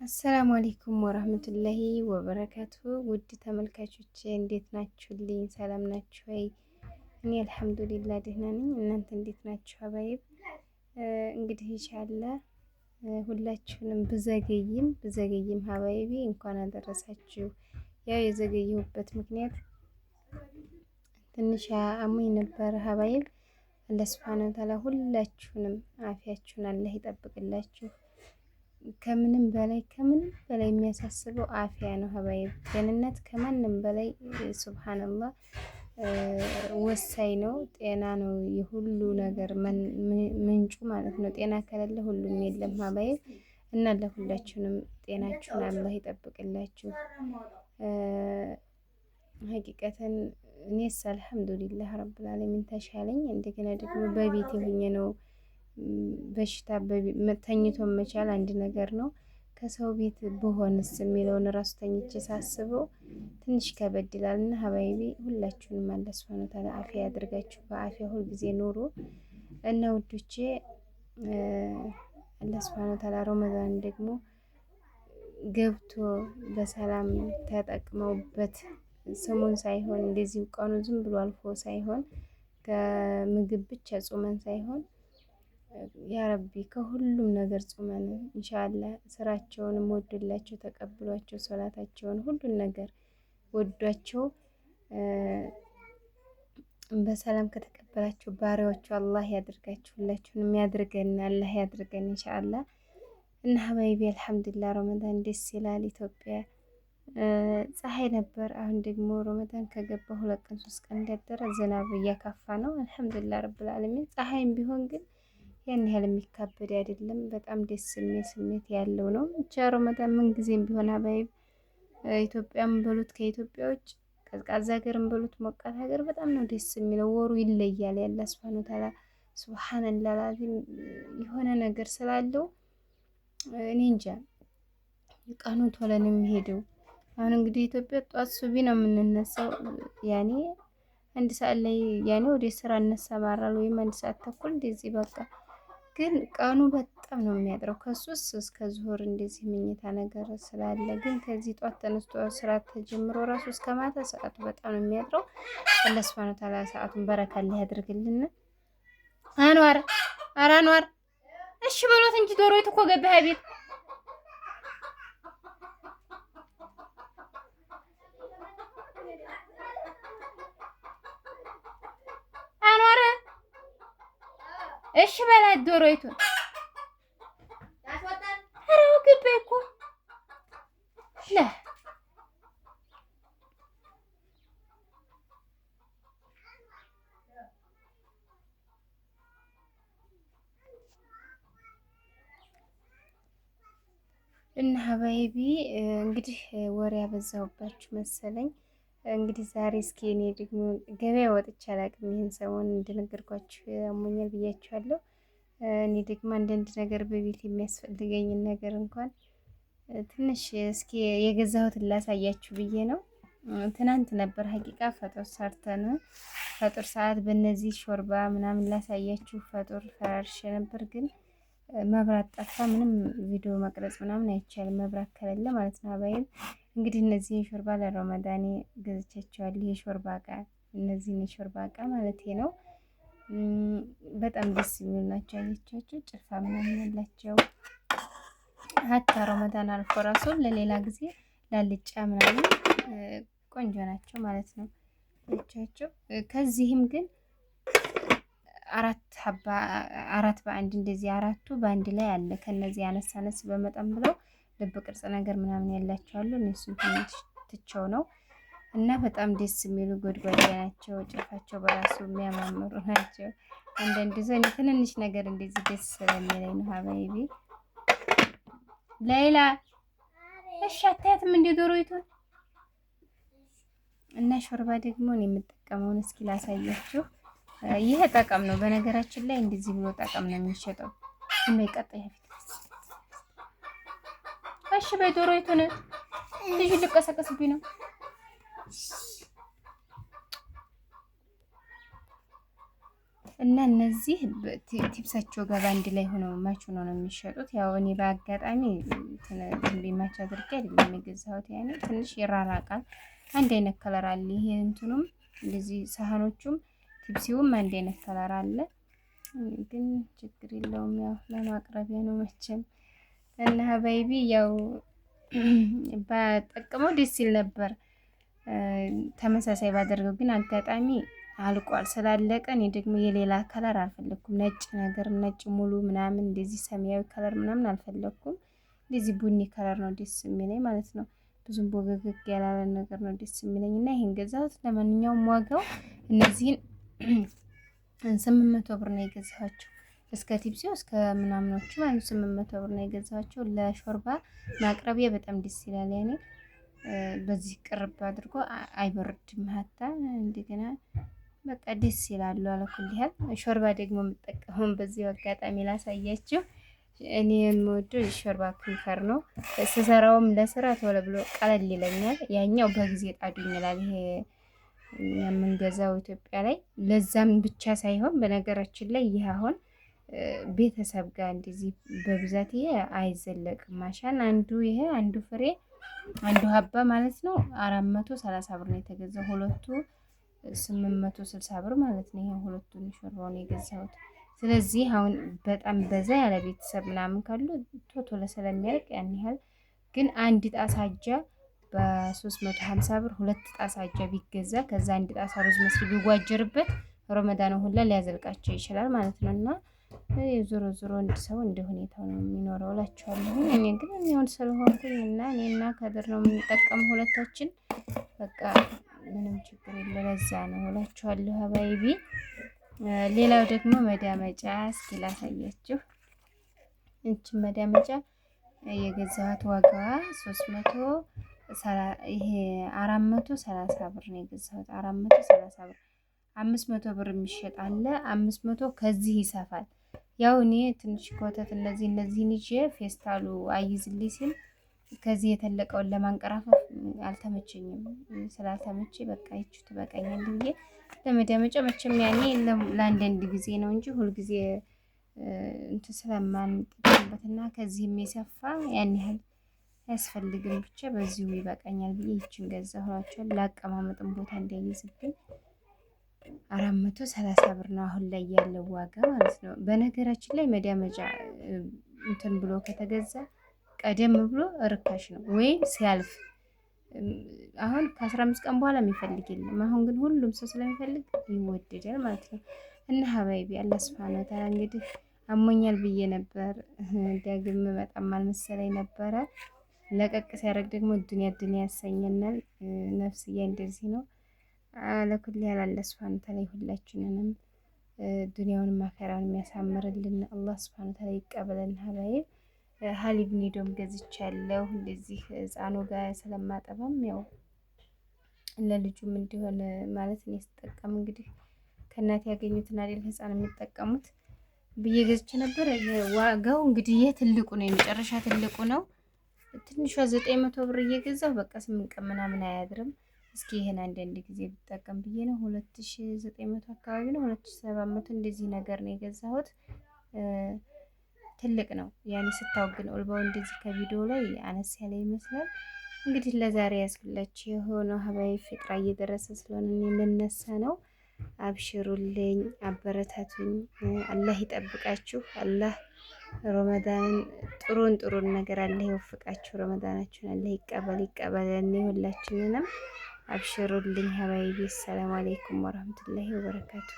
አሰላሙ አለይኩም ወራህመቱላሂ ወበረካቱ። ውድ ተመልካቾቼ እንዴት ናችሁልኝ? ሰላም ናችሁ ወይ? እኔ አልሐምዱሊላህ ደህና ነኝ። እናንተ እንዴት ናችሁ? ሀባይብ እንግዲህ ኢንሻአላህ ሁላችሁንም ብዘገይም ሀባይቢ እንኳን አደረሳችሁ። ያው የዘገየሁበት ምክንያት ትንሽ አሞኝ ነበር ሀባይብ። አላህ ሱብሓነሁ ወተዓላ ሁላችሁንም አፊያችሁን አላህ ይጠብቅላችሁ። ከምንም በላይ የሚያሳስበው አፊያ ነው ሀባይብ። ጤንነት ከማንም በላይ ሱብሃንአላህ ወሳኝ ነው። ጤና ነው የሁሉ ነገር ምንጩ ማለት ነው። ጤና ከሌለ ሁሉም የለም ሀባይብ። እና ለሁላችሁንም ጤናችሁን አላህ ይጠብቅላችሁ። ሀቂቀተን እኔስ አልሐምዱሊላህ ረብል ዓለሚን ተሻለኝ። እንደገና ደግሞ በቤት ሆኜ ነው በሽታ ተኝቶ መቻል አንድ ነገር ነው። ከሰው ቤት በሆንስ የሚለውን ራሱ ተኝቼ ሳስበው ትንሽ ከበድ ይላል። እና ሀባይቢ ሁላችሁንም አላህ ሱብሓነሁ ወተዓላ አፊያ ያድርጋችሁ፣ በአፊያ ሁል ጊዜ ኑሩ እና ውዶቼ። አላህ ሱብሓነሁ ወተዓላ ረመዳን ደግሞ ገብቶ በሰላም ተጠቅመውበት ስሙን ሳይሆን እንደዚህ ቀኑ ዝም ብሎ አልፎ ሳይሆን ከምግብ ብቻ ጾመን ሳይሆን ያ ረቢ ከሁሉም ነገር ጾመን ኢንሻአላህ ስራቸውንም ወዶላቸው ተቀብሏቸው ሶላታቸውን ሁሉን ነገር ወዷቸው በሰላም ከተቀበላቸው ባሪያዎቹ አላህ ያድርጋችሁ። ሁላችሁንም ያድርገን፣ አላህ ያድርገን ኢንሻአላህ። እና ሀባይቢ አልሐምዱሊላህ ረመዳን ደስ ይላል። ኢትዮጵያ ፀሐይ ነበር። አሁን ደግሞ ረመዳን ከገባ 2 ቀን 3 ቀን እንዳደረ ዝናብ እያካፋ ነው። አልሐምዱሊላህ ረብል ዓለሚን። ፀሐይም ቢሆን ግን ያን ያህል የሚካበድ አይደለም። በጣም ደስ የሚል ስሜት ያለው ነው። ብቻ ረመዳን ምን ጊዜም ቢሆን ሀባይብ ኢትዮጵያም በሉት ከኢትዮጵያ ውጭ ቀዝቃዛ ሀገርም በሉት ሞቃት ሀገር በጣም ነው ደስ የሚለው። ወሩ ይለያል። ያለ ሱብሃነሁ ወተዓላ ሱብሃነላህ ላዚም የሆነ ነገር ስላለው እኔ እንጃ ቀኑ ቶሎ ነው የሚሄደው። አሁን እንግዲህ ኢትዮጵያ ጧት ሱቢ ነው የምንነሳው። ያኔ 1 ሰዓት ላይ ያኔ ወደ ስራ እንሰማራለን ወይም 1 ሰዓት ተኩል እንደዚህ በቃ። ግን ቀኑ በጣም ነው የሚያጥረው ከ3 እስከ ዙሁር እንደዚህ ምኝታ ነገር ስላለ። ግን ከዚህ ጧት ተነስቶ ስራ ተጀምሮ ራሱ እስከ ማታ ሰዓቱ በጣም ነው የሚያጥረው። አላህ ሱብሓነሁ ወተዓላ ሰዓቱን በረካላ ያድርግልን። አንዋር ኧረ አንዋር እሺ በሎት እንጂ ዶሮይቱ እኮ ገባህ ቤት። አንዋር እሺ በላት ዶሮይቱን። ኧረ ገባህ እኮ ለ እና ሀባይቢ እንግዲህ ወሬ ያበዛሁባችሁ መሰለኝ። እንግዲህ ዛሬ እስኪ እኔ ደግሞ ገበያ ወጥቼ አላውቅም። ይሄን ሰሞን እንደነገርኳችሁ አሞኛል ብያችኋለሁ። እኔ ደግሞ አንዳንድ ነገር በቤት የሚያስፈልገኝን ነገር እንኳን ትንሽ እስኪ የገዛሁትን ላሳያችሁ ብዬ ነው። ትናንት ነበር ሀቂቃ ፈጦር ሰርተን ፈጦር ሰዓት በእነዚህ ሾርባ ምናምን ላሳያችሁ ፈጦር ፈራርሼ ነበር። ግን መብራት ጠፋ። ምንም ቪዲዮ መቅረጽ ምናምን አይቻልም መብራት ከሌለ ማለት ነው። አባይም እንግዲህ እነዚህን ሾርባ ለረመዳኔ ገዝቻቸዋለሁ። የሾርባ እቃ እነዚህን የሾርባ እቃ ማለት ነው። በጣም ደስ የሚሉ ናቸው። አየቻቸው ጭልፋ ምናምን ያላቸው ሀታ ረመዳን አልፎ ራሱ ለሌላ ጊዜ ላልጫ ምናምን ቆንጆ ናቸው ማለት ነው። አየቻቸው ከዚህም ግን 4 በአንድ እንደዚህ 4ቱ በአንድ ላይ አለ። ከነዚህ አነስ በመጠን ብለው ልብ ቅርጽ ነገር ምናምን ያላቸው አሉ። እነሱን ትንሽ ትቸው ነው እና በጣም ደስ የሚሉ ጎድጓዳ ናቸው። ጭልፋቸው በራሱ የሚያማምሩ ናቸው። አንዳንድ ዘን ትንንሽ ነገር እንደዚህ ደስ ስለሚለኝ ነው ሀባይቢ። ሌላ እሺ አታያትም እንደ ዶሮይቱን እና ሾርባ ደግሞ እኔ የምጠቀመውን እስኪ ላሳያችሁ። ይሄ ጠቀም ነው በነገራችን ላይ እንደዚህ ብሎ ጠቀም ነው የሚሸጠው። እና ይቀጣይ ፊት እሺ በዶሮይቱን ልጅ ልቀሰቀስብኝ ነው። እና እነዚህ ቲፕሳቸው ጋር በአንድ ላይ ሆነው ማች ሆነው ነው የሚሸጡት። ያው እኔ በአጋጣሚ ማች አድርጌ አይደለም የገዛሁት። ያኔ ትንሽ ይራራቃል። አንድ አይነት ከለር አለ። ይሄ እንትኑም እንደዚህ ሳህኖቹም ቲፕሲውም አንድ አይነት ከለር አለ። ግን ችግር የለውም። ያው ለማቅረቢያ ነው መቼም። እና ሀባይቢ ያው በጠቅመው ደስ ይል ነበር ተመሳሳይ ባደርገው፣ ግን አጋጣሚ አልቋል። ስላለቀ እኔ ደግሞ የሌላ ከለር አልፈለኩም። ነጭ ነገር ነጭ ሙሉ ምናምን እንደዚህ ሰማያዊ ከለር ምናምን አልፈለኩም። እንደዚህ ቡኒ ከለር ነው ደስ የሚለኝ ማለት ነው። ብዙም ቦገገግ ያላለ ነገር ነው ደስ የሚለኝ እና ይሄን ገዛሁት። ለማንኛውም ዋጋው እነዚህን 800 ብር ነው የገዛኋቸው። እስከ ቲፕሲው እስከ ምናምኖቹ ማለት 800 ብር ነው የገዛኋቸው። ለሾርባ ማቅረቢያ በጣም ደስ ይላል። ያኔ በዚህ ቅርብ አድርጎ አይበርድም። ሀታ እንደገና በቃ ደስ ይላሉ። አለኩል ያህል ሾርባ ደግሞ የምጠቀመውን በዚህ አጋጣሚ ላሳያችሁ። እኔ የምወደው የሾርባ ክሊፈር ነው። ስሰራውም ለስራ ቶሎ ብሎ ቀለል ይለኛል። ያኛው በጊዜ ጣዱኝ ይላል። ይሄ የምንገዛው ኢትዮጵያ ላይ ለዛም ብቻ ሳይሆን በነገራችን ላይ ይህ አሁን ቤተሰብ ጋር እንደዚህ በብዛት ይሄ አይዘለቅም። ማሻን አንዱ ይሄ አንዱ ፍሬ አንዱ ሀባ ማለት ነው 430 ብር ነው የተገዛው። ሁለቱ 860 ብር ማለት ነው። ይሄ ሁለቱን ሾርባውን የገዛሁት። ስለዚህ አሁን በጣም በዛ ያለ ቤተሰብ ምናምን ካሉ ቶሎ ስለሚያልቅ ያን ያህል ግን አንድ ጣሳ አጃ በ350 ብር ሁለት ጣሳ አጃ ቢገዛ ከዛ አንድ ጣሳ ሩዝ መስሪ ቢጓጀርበት ረመዳን ሁላ ሊያዘልቃቸው ይችላል ማለት ነው። እና ዞሮ ዞሮ እንደ ሰው እንደ ሁኔታው ነው የሚኖረው እላችኋለሁ። እኔ ግን የሚሆን ስለሆንኩኝ እና እኔና ከድር ነው የምንጠቀመው ሁለታችን። በቃ ምንም ችግር የለ። ለዛ ነው እላችኋለሁ ሀባይቢ። ሌላው ደግሞ መዳመጫ እስኪ ላሳያችሁ። እቺ መዳመጫ የገዛኋት ዋጋዋ 430 ብር ነው የገዛሁት። 430 ብር 500 ብር የሚሸጥ አለ። 500 ከዚህ ይሰፋል። ያው እኔ ትንሽ ኮተት እነዚህን ይዤ ፌስታሉ አይዝልኝ ሲል ከዚህ የተለቀውን ለማንቀራፈፍ አልተመቸኝም። ስላልተመቼ በቃ ይቺ ትበቃኛል ብዬ ለመዳመጫ መቼም ያኔ ለአንዳንድ ጊዜ ነው እንጂ ሁልጊዜ እንትን ስለማንጠቀምበትና ከዚህም የሰፋ ያን ያህል አያስፈልግም። ብቻ በዚሁ ይበቃኛል ብዬ ይችን ገዛኋቸው። ለአቀማመጥም ቦታ እንዳይይዝብኝ 430 ብር ነው አሁን ላይ ያለው ዋጋ ማለት ነው። በነገራችን ላይ መዳመጫ እንትን ብሎ ከተገዛ ቀደም ብሎ ርካሽ ነው ወይም ሲያልፍ አሁን ከ15 ቀን በኋላ የሚፈልግ የለም። አሁን ግን ሁሉም ሰው ስለሚፈልግ ይወደዳል ማለት ነው። እና ሀባይቢ አላህ ሱብሃነሁ ወተዓላ እንግዲህ አሞኛል ብዬ ነበር። ዳግም በጣም አልመሰለኝ ነበረ። ለቀቅ ሲያደርግ ደግሞ ዱንያ ያሰኘናል። ነፍስዬ እንደዚህ ነው። ለኩል ያህል አላህ ሱብሃነሁ ወተዓላ ሁላችንንም ዱንያውን አኺራውን የሚያሳምርልን አላህ ሱብሃነሁ ወተዓላ ይቀበለን። ሀባይብ ሀሊብ ኒዶም ገዝቻለሁ። እንደዚህ ህፃኑ ጋር ስለማጠባም ያው ለልጁም እንዲሆን ማለት ነው ስጠቀም እንግዲህ ከእናት ያገኙትን አይደል ህፃን የሚጠቀሙት ብዬ ገዝቼ ነበር። ዋጋው እንግዲህ የትልቁ ነው የመጨረሻ ትልቁ ነው። ትንሿ 900 ብር እየገዛሁ በቃ 8 ቀን ምናምን አያድርም። እስኪ ይሄን አንዳንድ ጊዜ ብጠቀም ብዬ ነው። 2900 አካባቢ ነው 2700 እንደዚህ ነገር ነው የገዛሁት። ትልቅ ነው ያኔ ስታውግን ኦልባው እንደዚህ ከቪዲዮ ላይ አነስ ያለ ይመስላል። እንግዲህ ለዛሬ ያስኩላችሁ የሆነው ሀባይ ፍጥራ እየደረሰ ስለሆነ ልነሳ ነው። አብሽሩልኝ፣ አበረታቱኝ። አላህ ይጠብቃችሁ። አላህ ረመዳንን ጥሩን ነገር አላህ ይወፍቃችሁ። ረመዳናችሁን አላህ ይቀበለን ሁላችንንም። አብሽሩልኝ ሀባይቢ። ሰላም አለይኩም ወራህመቱላሂ ወበረካቱ።